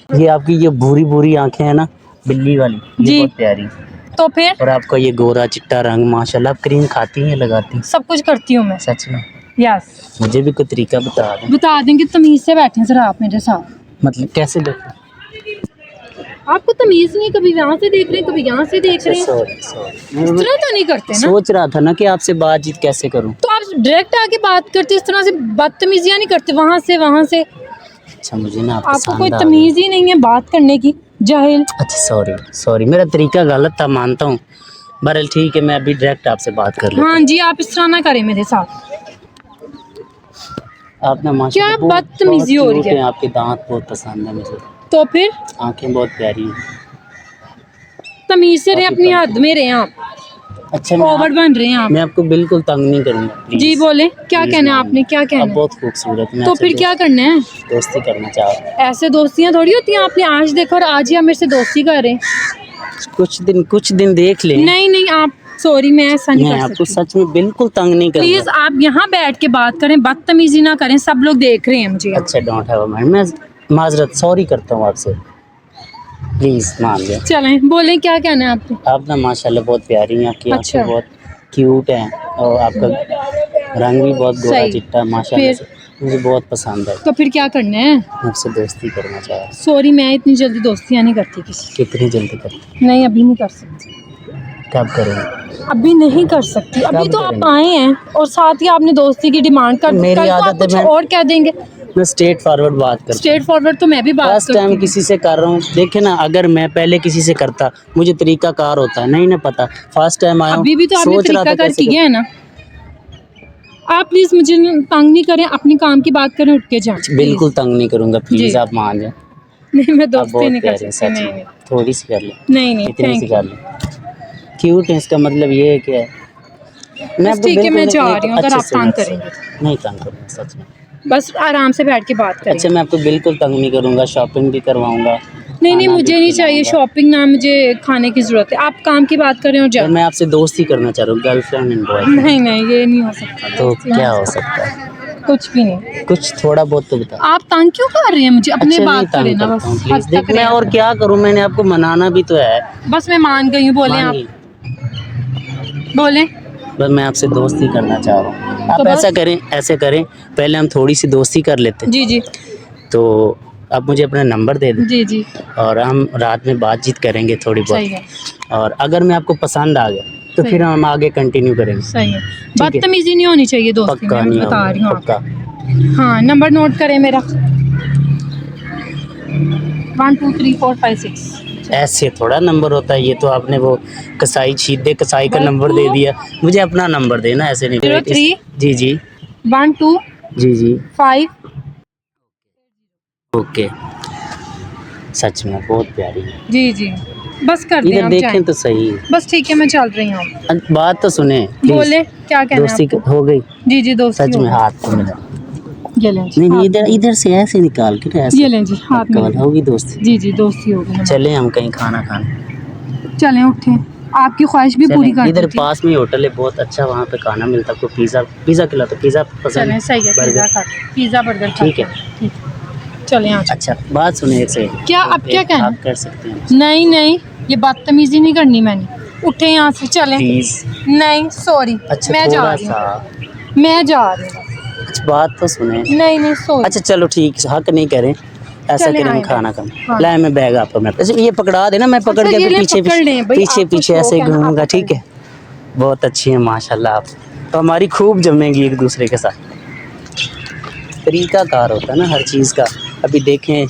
ये आपकी ये भूरी भूरी आंखें हैं ना, बिल्ली वाली, ये जी। बहुत प्यारी। तो फिर और आपका ये गोरा चिट्टा रंग, माशाल्लाह। आप क्रीम खाती हैं, लगाती हैं? सब कुछ करती हूँ मैं। सच में? यस। मुझे भी कोई तरीका बता दें। बता देंगे, तमीज से बैठे जरा आप मेरे साथ। मतलब कैसे देखो? आपको तमीज नहीं, कभी यहाँ से देख रहे हैं, कभी यहाँ से देख रहे हैं। सॉरी इस सॉरी, तरह तो नहीं करते ना। सोच रहा था ना कि आपसे बातचीत कैसे करूं। तो आप डायरेक्ट आके बात करते, इस तरह से बदतमीजियाँ नहीं करते वहाँ से वहाँ से। अच्छा, मुझे ना आपको कोई पसंद आ तमीज ही नहीं है बात करने की, जाहिल। गई। अच्छा सॉरी सॉरी, मेरा तरीका गलत था, मानता हूँ। बहरहाल ठीक है, मैं अभी डायरेक्ट आपसे बात कर लेता हाँ जी, आप इस तरह ना करें मेरे साथ। हूं। आप ना माशाल्लाह क्या बदतमीजी बहुत हो रही क्यूट है। हैं, आपके दांत बहुत पसंद है मुझे। तो फिर आंखें बहुत प्यारी हैं। तमीज से रहे, काफी अपनी कम। हद में रहे आप। अच्छा, ओवर बन रहे हैं आप। मैं आपको बिल्कुल तंग नहीं करूंगा, प्लीज। जी बोले, क्या प्लीज कहना है मान आपने, क्या लो। कहना आप है? बहुत खूबसूरत हैं। तो फिर क्या करना है? दोस्ती करना चाह रहा हूं। ऐसे दोस्तियां थोड़ी होती हैं, आपने आज देखा और आज ही आप मेरे से दोस्ती कर रहे हैं। कुछ दिन देख लें। नहीं नहीं, आप सॉरी, मैं ऐसा नहीं मैं कर आपको सकती। सच में बिल्कुल तंग नहीं प्लीज करूंगा। आप यहाँ बैठ के बात करें, बदतमीजी ना करें, सब लोग देख रहे हैं मुझे। अच्छा, डोंट हैव अ माइंड। मैं माजरत सॉरी करता हूँ आपसे, प्लीज मान लें। चलें, बोले क्या कहना है आपने? आप ना माशाल्लाह बहुत प्यारी हैं, आपकी अच्छा। आंखें बहुत क्यूट हैं, और आपका रंग भी बहुत गोरा सही। चिट्टा, माशाल्लाह फिर? से मुझे बहुत पसंद है। तो फिर क्या करना है? मैं आपसे दोस्ती करना चाह रहा हूँ। सॉरी, मैं इतनी जल्दी दोस्तियाँ नहीं करती किसी कितनी जल्दी करते? से। नहीं, अभी नहीं कर सकती। कब करेंगे? अभी नहीं कर सकती। अभी कब तो आप करेंगे? आए हैं और साथ ही आपने दोस्ती की डिमांड कर दी। मेरी कल को आप आदत है, कुछ मैं और कह देंगे। मैं स्ट्रेट फॉरवर्ड बात करता हूँ। स्ट्रेट फॉरवर्ड तो मैं भी बात फर्स्ट करती टाइम हूँ। किसी से कर रहा हूँ। देखे ना, अगर मैं पहले किसी से करता, मुझे तरीका कार होता है, नहीं ना पता। फर्स्ट टाइम आया हूँ, अभी भी तो आपने सोच रहा तरीका था कर कैसे किया है ना। आप प्लीज मुझे तंग नहीं करें, अपनी काम की बात करें, उठ के जाएं। बिल्कुल तंग नहीं करूंगा, प्लीज जी। आप मान जाए। नहीं, मैं आप दोस्ती बहुत नहीं कर प्यारे हैं सकती। सच नहीं में। नहीं थोड़ी सी कर ले, नहीं नहीं, इतनी सी थैंक कर यू। ले। क्यूट है, इसका मतलब ये है कि मैं बस आपको ठीक है, मैं बिल्कुल जा रही हूँ, अगर आप तंग करेंगे तो। नहीं तंग करूँगा सच में। बस आराम से बैठ के बात करें। अच्छा, मैं आपको बिल्कुल तंग नहीं करूँगा, शॉपिंग भी करवाऊँगा। नहीं नहीं, खाना मुझे भी नहीं चाहिए खिलाऊंगा। शॉपिंग, ना मुझे खाने की जरूरत है। आप काम की बात करें और और जाओ। मैं आपसे दोस्ती करना चाह रहा हूँ, गर्लफ्रेंड एंड बॉयफ्रेंड। नहीं नहीं, ये नहीं हो सकता। तो दोस्ती क्या नहीं हो सकता है? कुछ भी नहीं। कुछ थोड़ा बहुत तो बता। आप तंग क्यों कर रहे हैं मुझे? अपने अच्छा, नहीं बात करें तंग ना, करता बस हूँ, हद प्लीज। देख तक मैं रहे और हैं। क्या करूँ, मैंने आपको मनाना भी तो है। बस मैं मान गई हूँ, बोले मान आप। ली। बोले बस मैं आपसे दोस्ती करना चाह रहा हूँ। तो आप बस। ऐसे करें, पहले हम थोड़ी सी दोस्ती कर लेते हैं। जी जी तो आप मुझे अपना नंबर दे दें, जी जी, और हम रात में बातचीत करेंगे थोड़ी सही है। बहुत। और अगर मैं आपको पसंद आ गया तो सही फिर है। हम आगे कंटिन्यू करेंगे। सही है। है। बदतमीजी नहीं होनी चाहिए दोस्ती पक्का में, नहीं बता रही होगा, हूँ पक्का। आपको। हाँ, नंबर नोट करें मेरा। 1 2 3 4 5 6। ऐसे थोड़ा नंबर होता है, ये तो आपने वो कसाई सीधे कसाई का नंबर दे दिया। मुझे अपना नंबर देना, ऐसे नहीं। 03 जी जी 1 2 जी जी 5। ओके। सच में बहुत प्यारी है। जी जी, बस कर दें इधर आप, देखें जाएं। तो सही। बस ठीक है, मैं चल रही हूँ। बात तो सुने प्लीज। बोले क्या कहना है दोस्ती आपको? हो गई? जी जी, दोस्ती सच हो में गई। हाथ तो मिला। ये लें जी, नहीं नहीं, हाथ इधर मिला। इधर से ऐसे निकाल के ना, ऐसे। ये लें जी, हाथ पक्का मिला। होगी दोस्ती। जी जी, दोस्ती हो गई हमारी। चलें हम कहीं खाना खाने। चलें, उठें, आपकी ख्वाहिश भी पूरी कर इधर दी थी। पास में होटल है बहुत अच्छा, वहाँ पे खाना मिलता है। आपको पिज़्ज़ा खिला तो पिज़्ज़ा पसंद? चलें, सही है, पिज़्ज़ा खा पिज़्ज़ा बर्गर ठीक है। ठीक है, चलें आज। अच्छा, बात सुनिए एक से। क्या अब क्या कहना? आप कर सकते हैं नहीं नहीं, ये बदतमीजी नहीं करनी मैंने। उठे यहाँ से, चलें। प्लीज। नहीं सॉरी, अच्छा, मैं जा थोड़ा रही सा। हूँ, मैं जा रही हूँ। अच्छा, बात तो सुने। नहीं नहीं सॉरी। अच्छा चलो ठीक, हक नहीं करें, ऐसा चलें, करें हम आए खाना बस। खाएं। हाँ। लाए मैं बैग आपको, मैं अच्छा ये पकड़ा देना, मैं पकड़ अच्छा, के ये आपके ले, पीछे पकड़ लें भाई, पीछे आपको पीछे शौक ऐसे है ना, आप घूमूंगा, पकड़ ठीक है? बहुत अच्छी है माशाल्लाह आप, तो हमारी खूब जमेंगी एक दूसरे के साथ। तरीका कार होता है ना हर चीज़ का। अभी देखें